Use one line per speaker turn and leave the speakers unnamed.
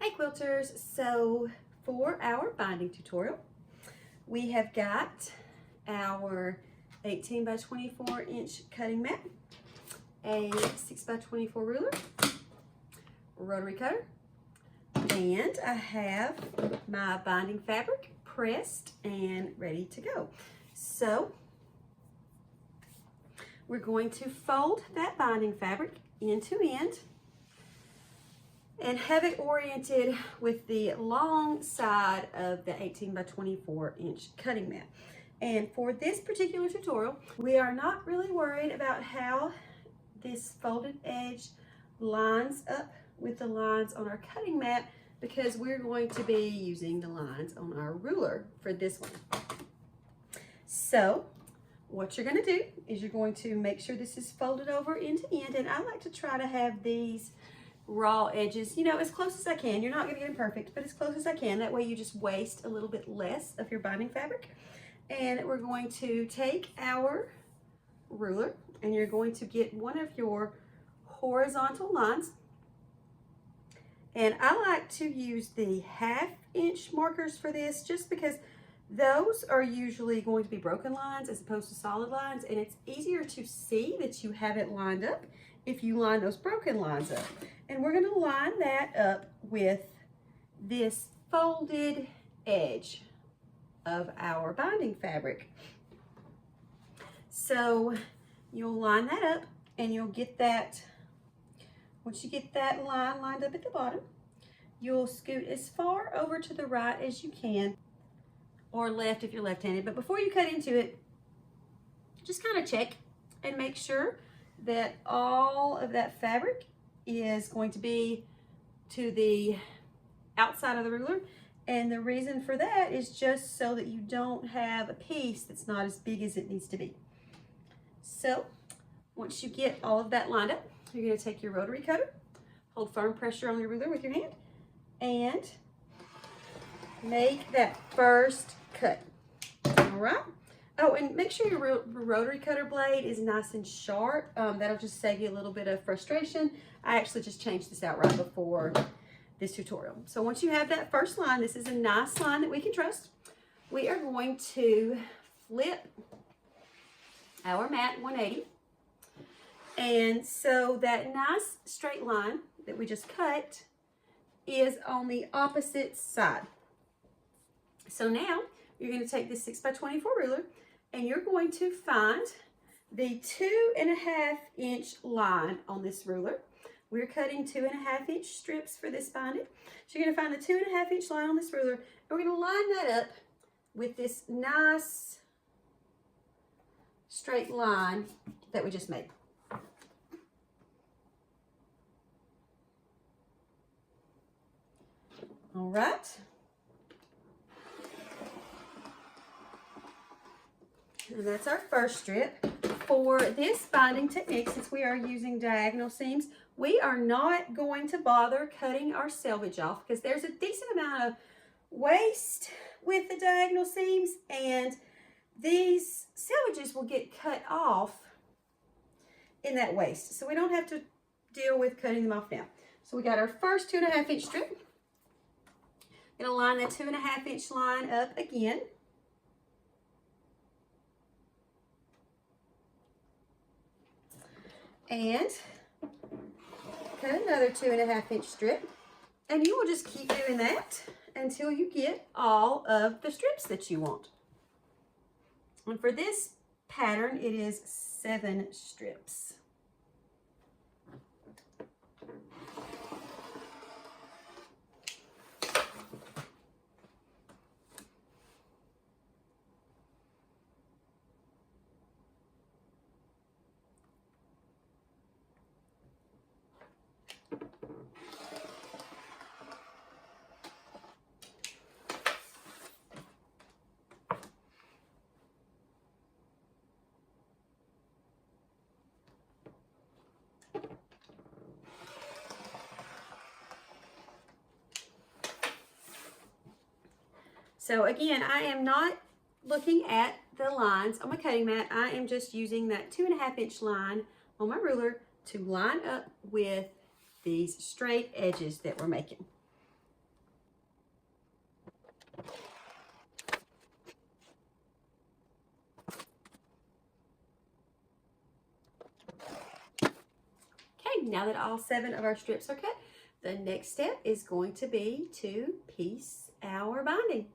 Hey quilters, so for our binding tutorial, we have got our 18 by 24 inch cutting mat, a 6 by 24 ruler, rotary cutter, and I have my binding fabric pressed and ready to go. So we're going to fold that binding fabric end to end and have it oriented with the long side of the 18 by 24 inch cutting mat. And for this particular tutorial, we are not really worried about how this folded edge lines up with the lines on our cutting mat because we're going to be using the lines on our ruler for this one. So what you're going to do is you're going to make sure this is folded over end to end, and I like to try to have these raw edges, you know, as close as I can. You're not going to get them perfect, but as close as I can. That way you just waste a little bit less of your binding fabric. And we're going to take our ruler and you're going to get one of your horizontal lines. And I like to use the 1/2 inch markers for this just because those are usually going to be broken lines as opposed to solid lines, and it's easier to see that you have it lined up if you line those broken lines up. And we're going to line that up with this folded edge of our binding fabric. So you'll line that up and you'll get that, once you get that line lined up at the bottom, you'll scoot as far over to the right as you can, or left if you're left-handed. But before you cut into it, just kind of check and make sure that all of that fabric is going to be to the outside of the ruler. And the reason for that is just so that you don't have a piece that's not as big as it needs to be. So once you get all of that lined up, you're going to take your rotary cutter, hold firm pressure on your ruler with your hand, and make that first cut. All right. Oh, and make sure your rotary cutter blade is nice and sharp. That'll just save you a little bit of frustration. I actually just changed this out right before this tutorial. So once you have that first line, this is a nice line that we can trust. We are going to flip our mat 180. And so that nice straight line that we just cut is on the opposite side. So now you're going to take this 6 by 24 ruler and you're going to find the 2.5 inch line on this ruler. We're cutting 2.5 inch strips for this binding. So you're going to find the 2.5 inch line on this ruler, and we're going to line that up with this nice straight line that we just made. All right. And that's our first strip. For this binding technique, since we are using diagonal seams, we are not going to bother cutting our selvage off because there's a decent amount of waste with the diagonal seams, and these selvages will get cut off in that waste. So we don't have to deal with cutting them off now. So we got our first 2.5 inch strip. Gonna line that 2.5 inch line up again. And cut another 2.5 inch strip, and you will just keep doing that until you get all of the strips that you want. And for this pattern, it is 7 strips. So again, I am not looking at the lines on my cutting mat. I am just using that 2.5 inch line on my ruler to line up with these straight edges that we're making. now that all 7 of our strips are cut, the next step is going to be to piece our binding.